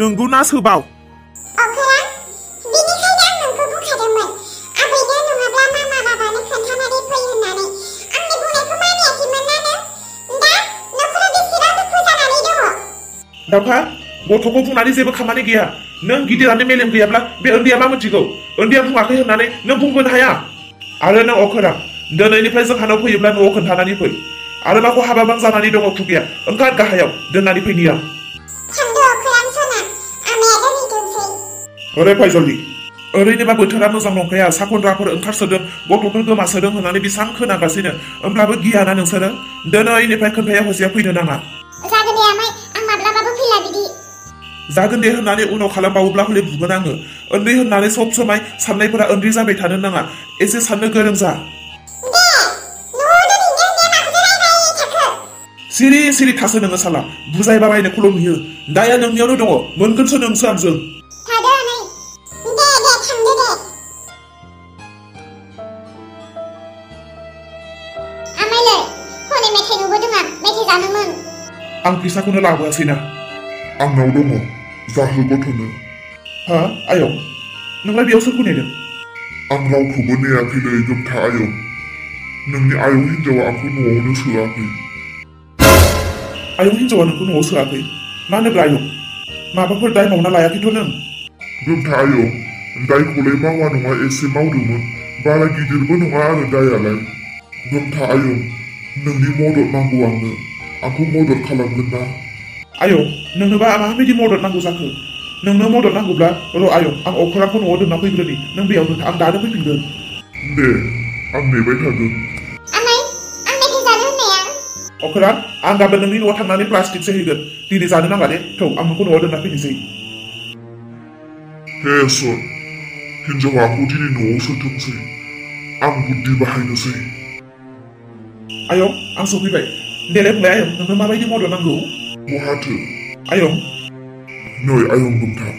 नोंगौ ना सोबाव दाफा गथ'खौ बुंनानै जेबो खामानि गैया नों गिदिरानो मेलेम गैयाब्ला बे उन्दैया मा मिथिगौ उन्दैया बुङाखै होननानै नों बुंबोनो हाया आरो नों अखोरा दिनैनिफ्राय जोंहानाव फैयोब्ला न'आव खोन्थानानै फै आरो माखौ हाबाबां जानानै दङ खुगाया ओंखार गाहायाव दोननानै फैनिया ओरै फै जल्दि ओरैनोबा बोथोरा मोजां नंखाया साखनद्राफोर ओंखारसोदों गथ'फोर गोमासोदों होननानै बेसेबां खोनागासिनो होमब्लाबो गियाना नोंसोरो दिनैनिफ्राय खोन्थाया हसिया फैनो नाङा जागोन दे होननानै उनाव खालामबावोब्ला हले बुगोन आङो उन्दै होननानै सब समाय साननायफोरा उन्दै जाबाय थानो नाङा एसे साननो गोरों जा सिरि सिरि थासो नोङो साला बुजायबा रायनायखौल' नुयो दाया नोंनियावनो दङ मोनगोनसो नोंसो आंजों आं फैसाखौनो लाबोआसैना आंनाव दङ जाहो गथ'नो हा आयं नोंलाय बेयाव सोरखौ नेदों आं रावखौबो नेयाखैलै गोमथा आयं नोंनि आयं हिन्जावा आंखौ न'आवनो सोआखै आयं हिन्जावा नोंखौ न'आव सोआखै मानोब्ला आयं माबाफोर दाय मावना लायाखैथ' नों गोमथा आयं दायखौलाय मावा नङा एसे मावदोंमोन बारा गिदिरबो नङा आरो दायालाय गोमथा आयं नोंनि मदद नांगौ आंखौ मदद खालामगोन ना आयं नोंनोबा माबायदि मदद नांगौ जाखो नोंनो मदद नांगौब्ला र' आयं आं अखोरांखौ न'आव दोनना फैग्रोनि नों बेयावनो आं दानो फैफिनगोन दे आं नेबाय थागोन अखोरां आं गाबोन नोंनि न'आव थांनानै प्लास्टिकसो हैगोन दिनै जानो नाङा दे थौ आं नोंखौ न'आव दोनना फैनोसै हे सन हिन्जावा आंखौ दिनै न'आव सोथोंसै आं बुद्धि बाहायनोसै आयं आं सफैबाय देलाय बुंलाय आयं नोंनो माबायदि मदद नांगौ बहाथो आयं नै आयं गोमथा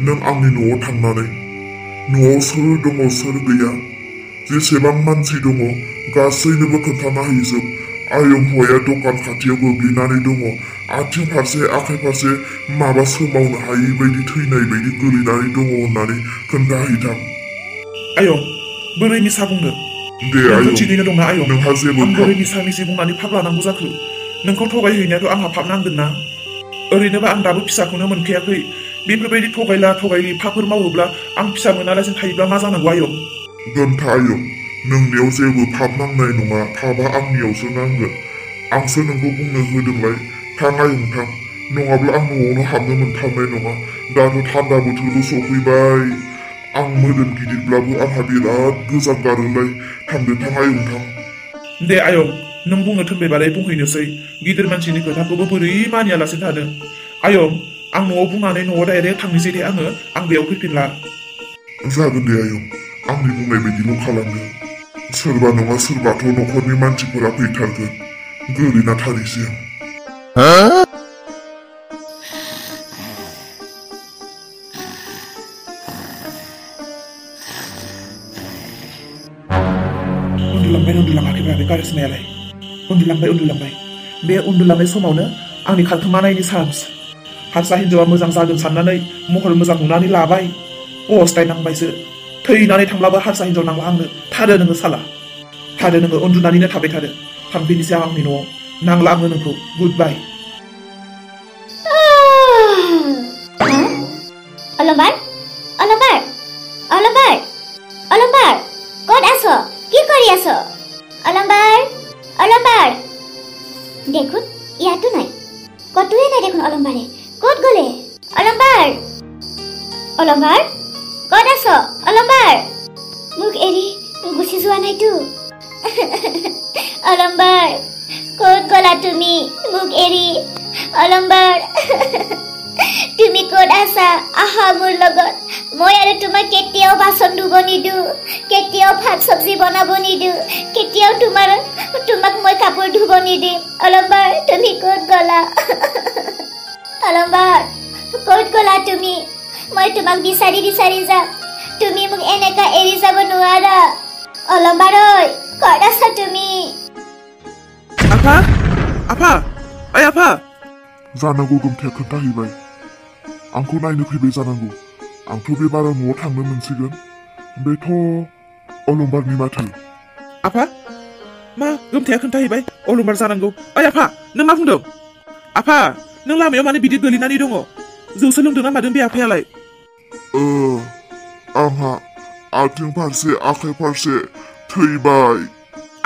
नों आंनि न'आव थांनानै न'आव सोर दङ सोर गैया जेसेबां मानसि दङ गासैनोबो खोन्थाना हैजोब आयं हौवाया दखान खाथियाव गोग्लैनानै दङ आथिं फारसे आखाइ फारसे माबा सोमावनो हायि बायदि थैनाय बायदि गोलैनानै दङ होननानै खोन्थाहैथां आयं बोरै मिसा बुंदों दे आयं थिगैनो दंना आयं नोंहा जेबो आं बोरै मिसा मिसि बुंनानै फाब लानांगौ जाखो नोंखौ थगायहैनायाथ' आंहा फाब नांगोन ना ओरैनोबा आं दाबो फिसाखौनो मोनखायाखै बेफोरबायदि थगायलि फाफोर मावोब्ला आं फिसा मोनालासिनो थायोब्ला मा जानांगौ आयं गोमथा आयं नोंनियाव जेबो फाब नांनाय नङा फाबा आंनियावसो नांगोन आंसो नोंखौ बुंनो होदोंलाय थां आयं थां नङाब्ला आं न'आवनो हाबनो मोनथारनाय नङा दाथ' थान्दा बोथोरबो सफैबाय आं मोदोम गिदिरब्लाबो आंहा बिराद गोजां गारोलाय थांदो थां आयं थां दे आयं नों बुंनो थोनबायबालाय बुंहैनोसै गिदिर मानसिनि खोथाखौबो बोरै मानियालासे थानो आयं आं न'आव बुंनानै न'आव डाइरेक्ट थांनोसै दे आं बेयाव फैफिनला जागोन दे आयं आंनि बुंनाय बायदिल' खालामदो सोरबा नङा सोरबाथ' न'खरनि मानसिफोरा फैथारगोन गोलैना थानोसै आं उन्दुलाङाखैब्रा बे कारिसमायालाय उन्दुलांबाय बे उन्दुलांनाय समावनो आंनि खारखोमानायनि चान्स हारसा हिन्जावा मोजां जागोन साननानै महर मोजां नुनानै लाबाय अस्थाय नांबायसो थैनानै थांब्लाबो हारसा हिन्जाव नांला आंनो थादो नोङो साला थादो नोङो उन्दुनानैनो थाबाय थादो थांफिनोसै आं आंनि न'आव नांला आंनो नोंखौ गुड बाय অলম্বাৰ ক'ত আছ কি কৰি আছ অলম্বাৰ দেখোন ইয়াতো নাই কতোৱে নাই দেখোন অলম্বাৰে ক'ত গ'লে অলম্বাৰ ক'ত আছ অলম্বাৰ মোক এৰি গুচি যোৱা নাইতো অলম্বাৰ ক'ত গ'লা তুমি মোক এৰি অলম্বাৰ তুমি ক'ত আছা আহা মোৰ লগত মই আৰু তোমাক কেতিয়াও বাচন ধুব নিদিওঁ কেতিয়াও ভাত চব্জি বনাব নিদিওঁ কেতিয়াও তোমাক মই কাপোৰ ধুব নিদিম অলম্বাৰ তুমি ক'ত গ'লা অলম্বাৰ ক'ত গ'লা তুমি মই তোমাক বিচাৰি যাম তুমি মোক এনেকা এৰি যাব নোৱাৰা অলম্বাৰ ঐ ক'ত আছা তুমি আপা जानांगौ गोमथाया खोन्थाहैबाय आंखौ नायनो फैबाय जानांगौ आंथ' बे बाराव न'आव थांनो मोनसिगोन बेथ' अलंबारनि माथो आफा मा गोमथाया खोन्थाहैबाय अलंबार जानांगौ ओइ आफा नों मा बुंदों आफा नों लामायाव माने बिदि गोलैनानै दङ जौसो लोंदों ना मादों बे आफायालाय आंहा आथिं फारसे आखाइ फारसे थैबाय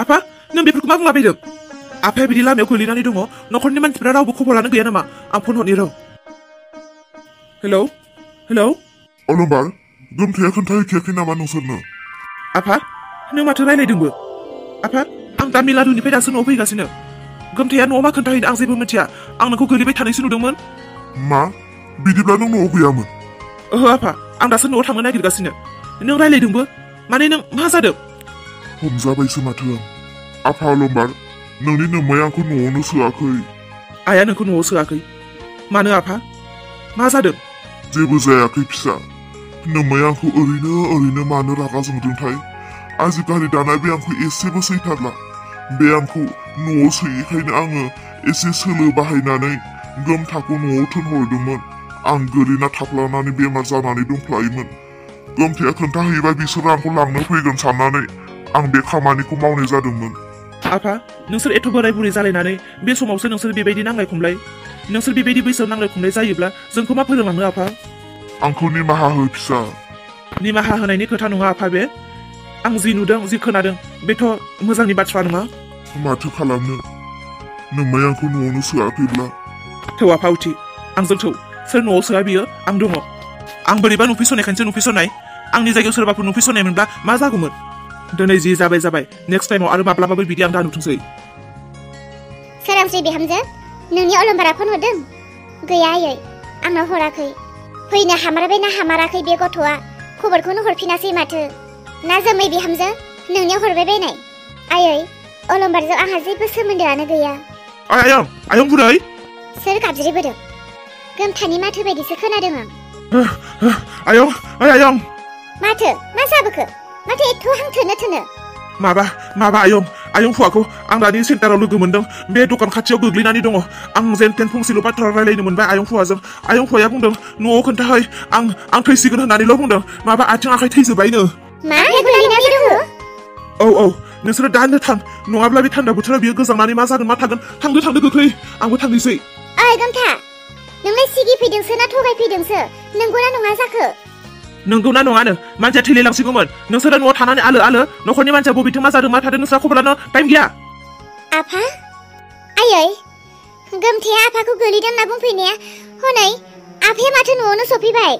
आफा नों बेफोरखौ मा बुंलाबायदों आफाया बिदि लामायाव गोलैनानै दङ न'खरनि मानसिफोरा रावबो खबर लानो गैया नामा आं फन हरनि र' हेलौ हेलौ अलंबार गोमथाया खोन्थाहैखायाखै नामा नोंसोरनो आफा नों माथो रायलायदोंबो आफा आं दा मिलादुनिफ्राय दासो न'आव फैगासिनो गोमथाया न'आव मा खोन्थाहैनो आं जेबो मिथिया आं नोंखौ गोलैबाय थानायसो नुदोंमोन मा बिदिब्ला नों न'आव गैयामोन ओहो आफा आं दासो न'आव थांनो नागिरगासिनो नों रायलायदोंबो माने नों मा जादों हमजाबायसो माथो आं आफा अलंबार नोंनि नोम्माया आंखौ न'आवनो सोआखै आइया नोंखौ न'आव सोआखै मानो आफा मा जादों जेबो जायाखै फिसा नोम्माया आंखौ ओरैनो मानो रागा जोंदोंथाय आजिखालि दाना बे आंखौ एसेबो सैथारला बे आंखौ न'आव सोयैखायनो आङो एसे सोलो बाहायनानै गोमथाखौ न'आव थोनहरदोंमोन आं गोलैना थाफ्लानानै बेमार जानानै दंफ्लायोमोन गोमथाया खोन्थाहैबा बिसोरो आंखौ लांनो फैगोन साननानै आं बे खामानिखौ मावनाय जादोंमोन आफा नोंसोर एथ' बोराय बुरै जालायनानै बे समावसो नोंसोर बेबायदि नांलाय खमलाय नोंसोर बेबायदि बैसोआव नांलाय खमलाय जायोब्ला जोंखौ मा फोरोंलांनो आफा आंखौ निमाहा हो फिसा निमाहा होनायनि खोथा नङा आफा बे आं जि नुदों जि खोनादों बेथ' मोजांनि बाथ्रा नङा माथो खालामनो नोम्माया आंखौ न'आवनो सोआखैब्ला थौ आफा उथि आंजों थौ सोर न'आव सोआ बियो आं दङ आं बोरैबा नुफैसनायखायसो नुफैसनाय आंनि जायगायाव सोरबाफोर नुफैसनायमोनब्ला मा जागौमोन दिनै जि जाबाय नेक्स्ट टाइमाव आरो माब्लाबाबो बिदि आं दा नुथोंसै सोरांस्रि बिहामजो नोंनि अलंबारा फन हरदों गैया आयै आंनाव हराखै फैनो हामारबाय ना हामाराखै बे गथ'आ खबरखौनो हरफिनासै माथो ना जोमै बिहामजो नोंनियाव हरबाय बायनाय आयै अलंबारजों आंहा जेबो सोमोन्दोआनो गैया आयं बुरै सोर गाबज्रिबोदों गोमथानि माथो बायदिसो खोनादों आं आयं माथो मा जाबोखो माथो एथ' हांथोनो माबा आयं फुवाखौ आं दानि सेन्टाराव लोगो मोनदों बे दखान खाथियाव गोग्लैनानै दङ आं जेन तेन फंसेल' बाथ्रा रायलायनो मोनबाय आयं फुवाजों आयं फुवाया बुंदों न'आव खोन्थाहै आं थैसिगोन होननानैल' बुंदों माबा आथिं आखाइ थैजोबबायनो औ नोंसोरो दानो थां नङाब्ला बे थान्दा बोथोराव बियो गोजांनानै मा जागोन मा थागोन थांदो गोख्रै आंबो थांनोसै ओइ गोमथा नोंलाय सिगि फैदोंसो ना थगाय फैदोंसो नंगौना नङा जाखो नंगौना नङानो मानसिया थैलायलांसिगौमोन नोंसोरो न'आव थानानै आलो न'खरनि मानसिया बबेथिं मा जादों मा थादों नोंस्रा खबर लानो टाइम गैया आफा आयै गोमथाया आफाखौ गोलैदों होनना बुंफैनाया हनै आफाया माथो न'आवनो सफैबाय